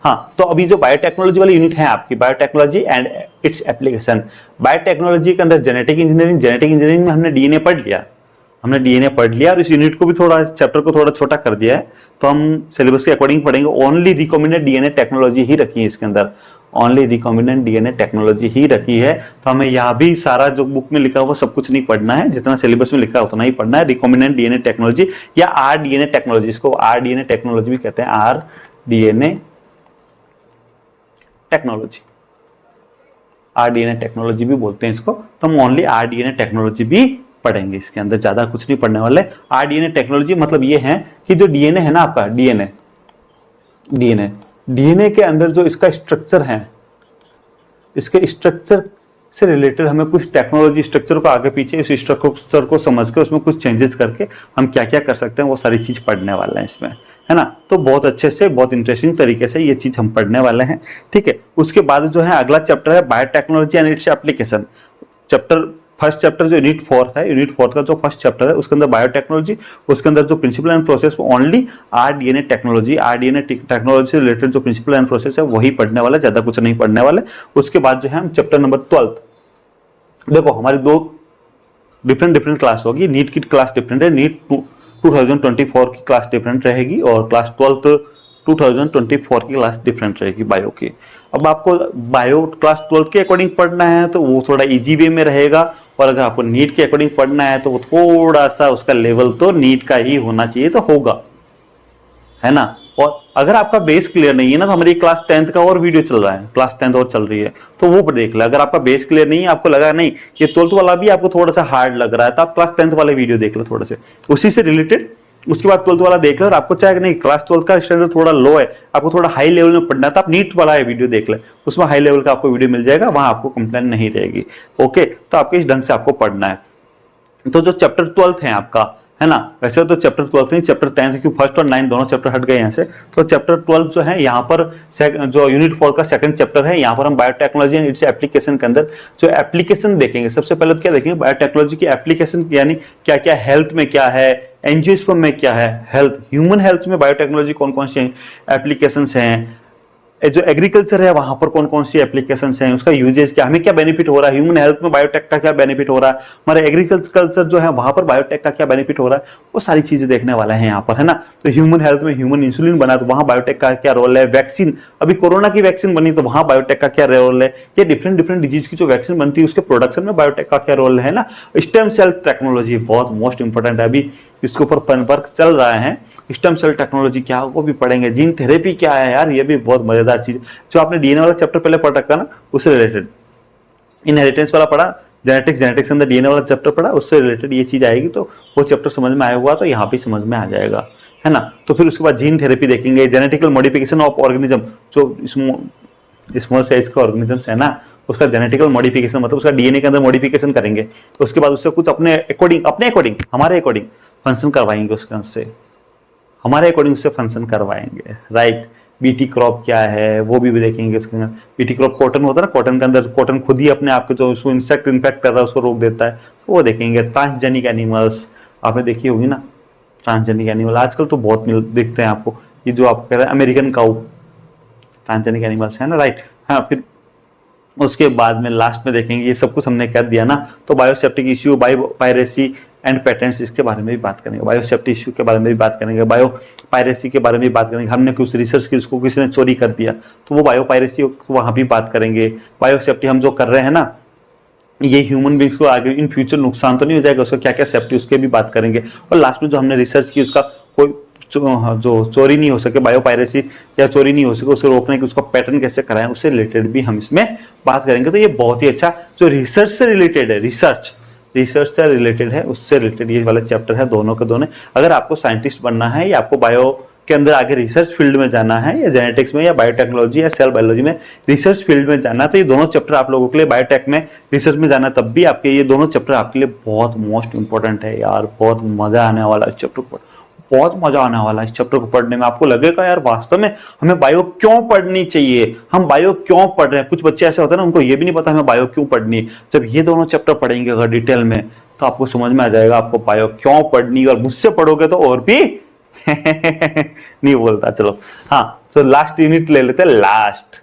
हाँ, तो अभी जो बायोटेक्नोलॉजी वाली यूनिट है आपकी, biotechnology and its application. Biotechnology के अंदर जेनेटिक इंजीनियरिंग में हमने डीएनए पढ़ लिया, और इस यूनिट को भी थोड़ा, चैप्टर को थोड़ा छोटा कर दिया है, तो हम सिलेबस के अकॉर्डिंग पढ़ेंगे। ओनली रिकॉम्बिनेंट डीएनए टेक्नोलॉजी ही रखी है इसके अंदर, ओनली रिकॉम्बिनेंट डीएनए टेक्नोलॉजी ही रखी है। तो हमें यहाँ भी सारा जो बुक में लिखा हुआ सब कुछ नहीं पढ़ना है, जितना सिलेबस में लिखा है उतना ही पढ़ना है। रिकॉम्बिनेंट डीएनए टेक्नोलॉजी या आरडीएनए टेक्नोलॉजी, इसको आरडीएनए टेक्नोलॉजी भी कहते हैं, आरडीएनए टेक्नोलॉजी, आरडीएनए टेक्नोलॉजी भी बोलते हैं इसको। तो हम ओनली आरडीएनए टेक्नोलॉजी भी पढ़ेंगे, इसके अंदर ज्यादा कुछ नहीं पढ़ने वाले। आरडीएनए टेक्नोलॉजी मतलब ये है कि जो डीएनए है ना आपका, डीएनए के अंदर जो इसका स्ट्रक्चर है, इसके स्ट्रक्चर से रिलेटेड हमें कुछ टेक्नोलॉजी, स्ट्रक्चर को आगे पीछे, इस स्ट्रक्चर को समझ के उसमें कुछ चेंजेस करके हम क्या क्या कर सकते हैं वो सारी चीज पढ़ने वाले हैं इसमें, है ना। तो बहुत अच्छे से, बहुत इंटरेस्टिंग तरीके से ये चीज हम पढ़ने वाले हैं, ठीक है। उसके बाद जो है अगला चैप्टर है biotechnology and its application. First chapter जो यूनिट 4 है, यूनिट 4 का जो फर्स्ट चैप्टर है उसके अंदर बायोटेक्नोलॉजी, उसके अंदर जो principle and process only rDNA technology से रिलेटेड जो प्रिंसिपल एंड प्रोसेस है वही पढ़ने वाला, ज्यादा कुछ नहीं पढ़ने वाले। उसके बाद जो है हम चैप्टर नंबर 12, देखो हमारी दो डिफरेंट क्लास होगी, नीट की क्लास डिफरेंट है, नीट 2024 की क्लास डिफरेंट रहेगी और क्लास 12 2024 की क्लास डिफरेंट रहेगी बायो की। अब आपको बायो क्लास 12 के अकॉर्डिंग पढ़ना है तो वो थोड़ा इजी वे में रहेगा, और अगर आपको नीट के अकॉर्डिंग पढ़ना है तो वो थोड़ा सा उसका लेवल तो नीट का ही होना चाहिए, तो होगा, है ना। और अगर आपका बेस क्लियर नहीं है ना, तो हमारी क्लास 10th का और वीडियो चल रहा है, क्लास 10th और चल रही है, तो वो देख ले। अगर आपका बेस क्लियर नहीं है, आपको लगा नहीं ये 12th वाला भी आपको थोड़ा सा हार्ड लग रहा है, तो आप क्लास 10th वाले वीडियो देख लो थोड़े से, उसी से रिलेटेड। उसके बाद 12th वाला देख लो, और आपको चाहे नहीं क्लास 12th का स्टैंडर्ड थोड़ा लो है, आपको थोड़ा हाई लेवल में पढ़ना है, तो आप नीट वाला वीडियो देख ले, उसमें हाई लेवल का आपको वीडियो मिल जाएगा, वहां आपको कंप्लेन नहीं रहेगी। ओके, तो आपके इस ढंग से आपको पढ़ना है। तो जो चैप्टर 12th है आपका, है ना, वैसे तो चैप्टर 12th नहीं, चैप्टर 10th, क्योंकि फर्स्ट और 9 दोनों चैप्टर हट गए यहाँ से। तो चैप्टर 12 जो है यहाँ पर जो यूनिट 4 का सेकंड चैप्टर है, यहाँ पर हम बायोटेक्नोलॉजी एंड इट्स एप्लीकेशन के अंदर जो एप्लीकेशन देखेंगे, सबसे पहले तो क्या देखेंगे, बायोटेक्नोलॉजी की एप्लीकेशन, यानी क्या क्या हेल्थ में क्या है, एंजियोस्पर्म में क्या है, हेल्थ, ह्यूमन हेल्थ में बायोटेक्नोलॉजी कौन कौन सी एप्लीकेशन हैं, जो एग्रीकल्चर है वहां पर कौन कौन सी एप्लीकेशंस हैं, उसका यूजेस क्या, हमें क्या बेनिफिट हो रहा है, ह्यूमन हेल्थ में बायोटेक का क्या बेनिफिट हो रहा है, हमारे एग्रीकल्चर जो है वहां पर बायोटेक का क्या बेनिफिट हो रहा है, वो सारी चीजें देखने वाले हैं यहाँ पर, है ना। तो ह्यूमन हेल्थ में ह्यूमन इंसुलिन बना तो वहां बायोटेक का क्या रोल है, वैक्सीन, अभी कोरोना की वैक्सीन बनी तो वहां बायोटेक का क्या रोल है, ये डिफरेंट डिजीज की जो वैक्सीन बनती है उसके प्रोडक्शन में बायोटेक का क्या रोल है ना। स्टेम सेल टेक्नोलॉजी बहुत मोस्ट इंपोर्टेंट है, अभी इसके ऊपर वर्क चल रहा है। स्टेम सेल टेक्नोलॉजी क्या वो भी पढ़ेंगे। जीन थेरेपी क्या है यार, ये भी बहुत मजेदार चीज, जो आपने डीएनए वाला चैप्टर पहले पढ़ रखा ना, उससे रिलेटेड इनहेरिटेंस वाला पढ़ा, जेनेटिक्स के अंदर डीएनए वाला चैप्टर पढ़ा, उससे रिलेटेड ये चीज आएगी, तो वो चैप्टर समझ में आया हुआ तो यहाँ पे समझ में आ जाएगा, है ना। तो फिर उसके बाद जीन थेरेपी देखेंगे, जेनेटिकल मॉडिफिकेशन ऑफ ऑर्गेनिज्म, जो स्मॉल साइज के ऑर्गेनिजम्स है ना, उसका जेनेटिकल मॉडिफिकेशन मतलब उसका डीएनए के अंदर मॉडिफिकेशन करेंगे, तो उसके बाद उससे कुछ अपने अकॉर्डिंग हमारे अकॉर्डिंग फंक्शन करवाएंगे, उसके अंदर हमारे अकॉर्डिंग से फंक्शन करवाएंगे, राइट। बीटी क्रॉप क्या है वो भी देखेंगे इसके अंदर। बीटी क्रॉप कॉटन होता है ना, कॉटन के अंदर कॉटन खुद ही अपने आप के जो उसको इंसेक्ट इन्फेक्ट कर रहा है उसको रोक देता है, तो वो देखेंगे। ट्रांसजेनिक एनिमल्स आपने देखी होगी ना, ट्रांसजेनिक एनिमल आजकल तो बहुत दिखते हैं आपको, ये जो आप कह रहे हैं अमेरिकन काउ, ट्रांसजेनिक एनिमल्स है ना, राइट। हाँ, फिर उसके बाद में लास्ट में देखेंगे, ये सब कुछ हमने कर दिया ना, तो biosafety issue, biopiracy and patents, इसके बारे में भी बात करेंगे, बायोसेफ्टी इश्यू के बारे में भी बात करेंगे, बायो पायरेसी के बारे में भी बात करेंगे। हमने कुछ रिसर्च की, उसको किसी ने चोरी कर दिया तो वो बायो पायरेसी, वहां भी बात करेंगे। बायोसेफ्टी हम जो कर रहे हैं ना, ये ह्यूमन बींग्स को आगे इन फ्यूचर नुकसान तो नहीं हो जाएगा, उसका क्या क्या सेफ्टी, उसके भी बात करेंगे। और लास्ट में जो हमने रिसर्च की उसका कोई जो चोरी नहीं हो सके, बायो पायरेसी या चोरी नहीं हो सके, उसे रोकने की उसका पैटर्न कैसे कराएं, उससे रिलेटेड भी हम इसमें बात करेंगे। तो ये बहुत ही अच्छा जो रिसर्च से रिलेटेड है, रिसर्च से रिलेटेड है, उससे रिलेटेड ये वाला चैप्टर है, दोनों के दोनों। अगर आपको साइंटिस्ट बनना है या आपको बायो के अंदर आगे रिसर्च फील्ड में जाना है, या जेनेटिक्स में या बायोटेक्नोलॉजी या सेल बायोलॉजी में रिसर्च फील्ड में जाना है, तो ये दोनों चैप्टर आप लोगों के लिए, बायोटेक में रिसर्च में जाना तब भी आपके ये दोनों चैप्टर आपके लिए बहुत मोस्ट इंपॉर्टेंट है यार। बहुत मजा आने वाला है चैप्टर पर, बहुत मजा आने वाला है इस चैप्टर को पढ़ने में। आपको लगेगा यार वास्तव में हमें बायो क्यों पढ़नी चाहिए, हम बायो क्यों पढ़ रहे हैं। कुछ बच्चे ऐसे होते हैं ना, उनको ये भी नहीं पता हमें बायो क्यों पढ़नी है। जब ये दोनों चैप्टर पढ़ेंगे अगर डिटेल में, तो आपको समझ में आ जाएगा आपको बायो क्यों पढ़नी, और मुझसे पढ़ोगे तो और भी नहीं बोलता, चलो हाँ। तो लास्ट यूनिट ले लेते हैं, लास्ट